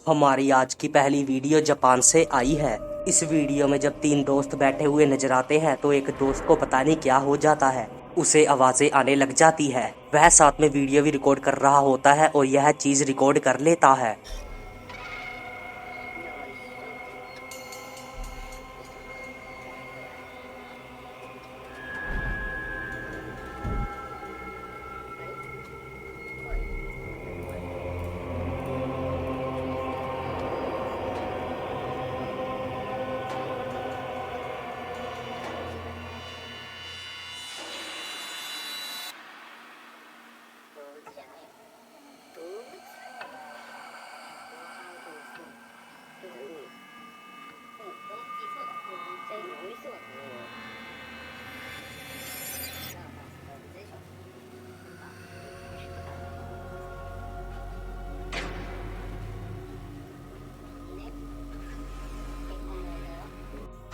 हमारी आज की पहली वीडियो जापान से आई है। इस वीडियो में जब तीन दोस्त बैठे हुए नजर आते हैं तो एक दोस्त को पता नहीं क्या हो जाता है, उसे आवाजें आने लग जाती है। वह साथ में वीडियो भी रिकॉर्ड कर रहा होता है और यह चीज रिकॉर्ड कर लेता है।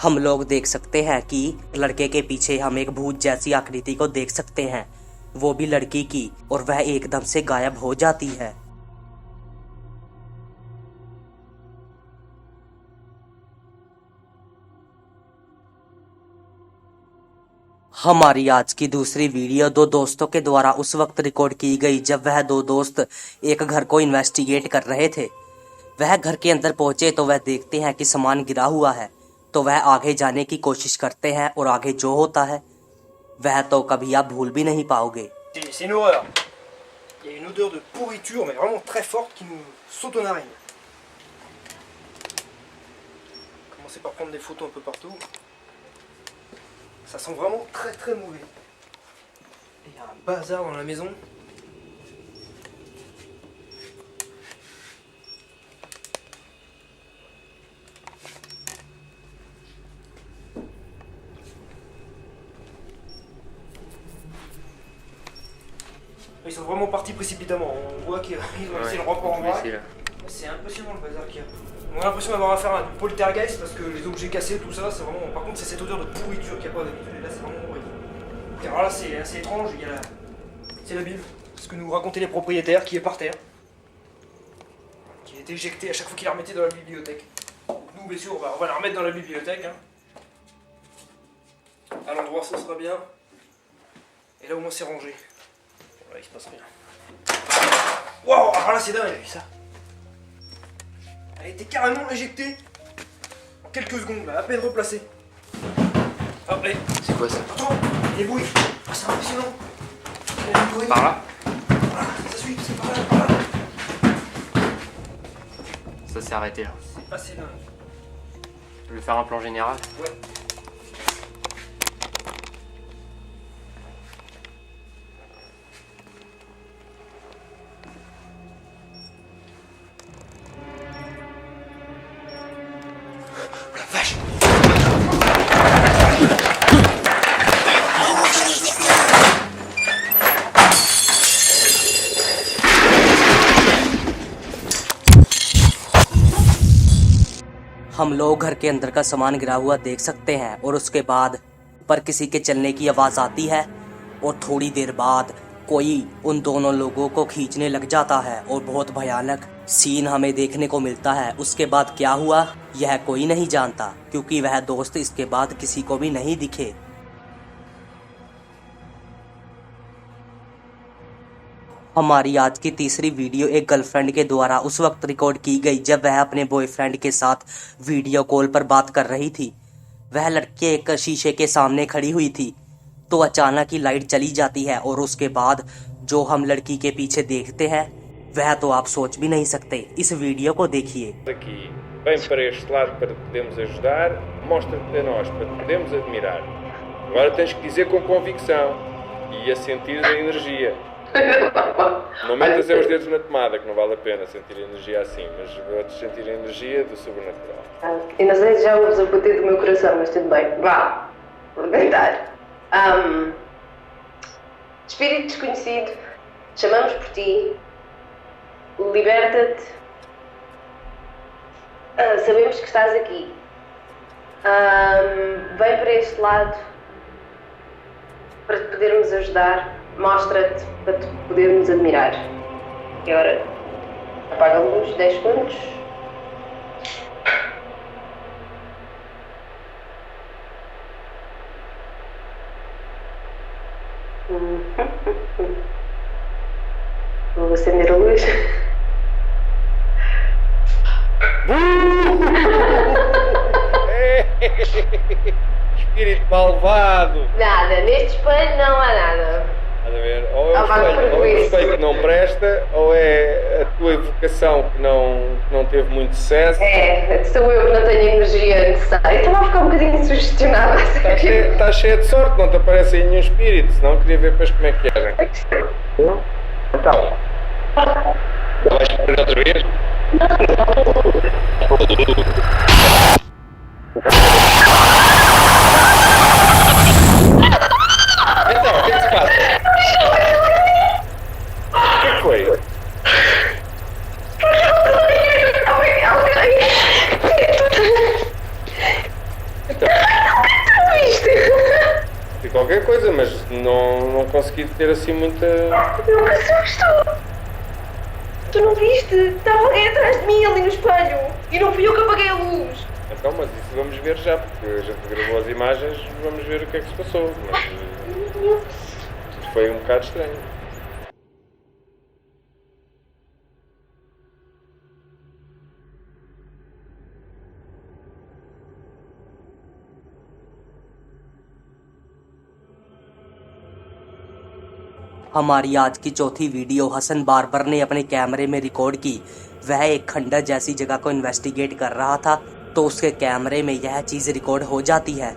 हम लोग देख सकते हैं कि लड़के के पीछे हम एक भूत जैसी आकृति को देख सकते हैं, वो भी लड़की की, और वह एकदम से गायब हो जाती है। हमारी आज की दूसरी वीडियो दो दोस्तों के द्वारा उस वक्त रिकॉर्ड की गई जब वह दो दोस्त एक घर को इन्वेस्टिगेट कर रहे थे। वह घर के अंदर पहुंचे तो वह देखते हैं कि सामान गिरा हुआ है, तो वह आगे जाने की कोशिश करते हैं और आगे जो होता है वह तो कभी आप भूल भी नहीं पाओगे। C'est une horreur. Il y a une odeur de pourriture, mais vraiment très forte, qui nous saute aux narines. Commencez par prendre des photos un peu partout. Ça sent vraiment très très mauvais. Et il y a un bazar dans la maison. Ils sont vraiment partis précipitamment. On voit qu'ils ont laissé le rapport en vrac. C'est impressionnant le bazar qu'il y a. On a l'impression d'avoir affaire à un poltergeist parce que les objets cassés, tout ça, c'est vraiment. Par contre, c'est cette odeur de pourriture qu'il n'y a pas d'habitude. Et là, c'est vraiment horrible. Et alors là, c'est assez étrange. Il y a la... C'est la Bible. Ce que nous racontaient les propriétaires qui est par terre. Qui a été éjecté à chaque fois qu'ils la remettaient dans la bibliothèque. Nous, bien sûr, on va la remettre dans la bibliothèque. Hein. À l'endroit, ça sera bien. Et là, au moins, c'est rangé. Voilà, il se passe rien. Waouh, alors là c'est dingue, il a vu ça. Elle a été carrément éjectée en quelques secondes, là, à peine replacée. Ah, allez. C'est quoi ça? Attends, il y a des bruits. Ah, c'est impressionnant. Par là? Voilà, ça suit, c'est par là, par là. Ça s'est arrêté là. C'est assez dingue. Je vais faire un plan général. Ouais. हम लोग घर के अंदर का सामान गिरा हुआ देख सकते हैं और उसके बाद पर किसी के चलने की आवाज आती है और थोड़ी देर बाद कोई उन दोनों लोगों को खींचने लग जाता है और बहुत भयानक सीन हमें देखने को मिलता है। उसके बाद क्या हुआ यह कोई नहीं जानता, क्योंकि वह दोस्त इसके बाद किसी को भी नहीं दिखे। हमारी आज की तीसरी वीडियो एक गर्लफ्रेंड के द्वारा उस वक्त रिकॉर्ड की गई जब वह अपने बॉयफ्रेंड के साथ वीडियो कॉल पर बात कर रही थी। वह लड़की एक शीशे के सामने खड़ी हुई थी, तो अचानक ही लाइट चली जाती है और उसके बाद जो हम लड़की के पीछे देखते हैं वह तो आप सोच भी नहीं सकते। इस वीडियो को देखिए। Aqui, vem para este lado para te podermos ajudar, mostra-te a nós para te podermos admirar. Agora tens que dizer com convicção e a sentir a energia. Não metas os dedos na tomada, que não vale a pena sentir a energia assim, mas vou-te sentir a energia do sobrenatural. Eu não sei se já ouves o bater do meu coração, mas tudo bem. Vá, vou tentar. Espírito desconhecido, chamamos por ti, liberta-te. Sabemos que estás aqui. Vem para este lado para te podermos ajudar. Mostra-te para te podermos admirar. E agora apaga a luz, 10 segundos. Vou acender a luz. Espírito malvado! Nada, neste espelho não há nada. Estás a ver? Ou é o espelho que não presta, ou é a tua evocação que não teve muito sucesso. É, sou eu que não tenho a energia necessária. Eu estava a ficar um bocadinho sugestionada. Estás cheia de sorte, não te aparece aí nenhum espírito, senão queria ver depois como é que era. Então, vais esperar outra vez? Então, o que é que se passa? O que é que foi? De qualquer coisa, mas não consegui ter assim muita... Eu que susto! Tu não viste? Estava alguém atrás de mim ali no espelho. E não fui eu que apaguei a luz. Então, mas isso vamos ver já, porque a gente gravou as imagens, vamos ver o que é que se passou. Mas foi um bocado estranho. हमारी आज की चौथी video Hasan barber ने अपने कैमरे में record की। वह एक खंडर जैसी जगह को इन्वेस्टिगेट कर रहा था तो उसके कैमरे में यह चीज रिकॉर्ड हो जाती है।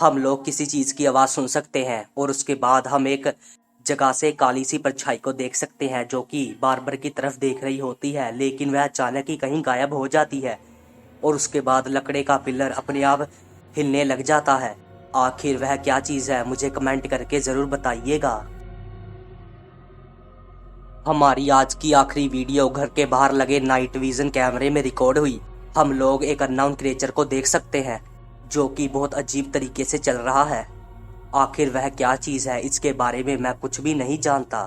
हम लोग किसी चीज की आवाज सुन सकते हैं और उसके बाद हम एक जगह से काली सी परछाई को देख सकते हैं जो कि बार्बर की तरफ देख रही होती है, लेकिन वह अचानक ही कहीं गायब हो जाती है और उसके बाद लकड़े का पिलर अपने आप हिलने लग जाता है। आखिर वह क्या चीज है मुझे कमेंट करके जरूर बताइएगा। हमारी आज की आखिरी वीडियो घर के बाहर लगे नाइट विजन कैमरे में रिकॉर्ड हुई। हम लोग एक अननोन क्रिएचर को देख सकते हैं जो कि बहुत अजीब तरीके से चल रहा है। आखिर वह क्या चीज है इसके बारे में मैं कुछ भी नहीं जानता।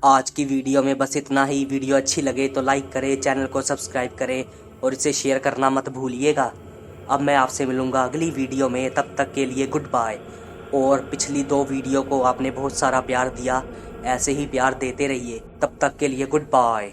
आज की वीडियो में बस इतना ही। वीडियो अच्छी लगे तो लाइक करें, चैनल को सब्सक्राइब करें और इसे शेयर करना मत भूलिएगा। अब मैं आपसे मिलूँगा अगली वीडियो में, तब तक के लिए गुड बाय। और पिछली 2 वीडियो को आपने बहुत सारा प्यार दिया, ऐसे ही प्यार देते रहिए। तब तक के लिए गुड बाय।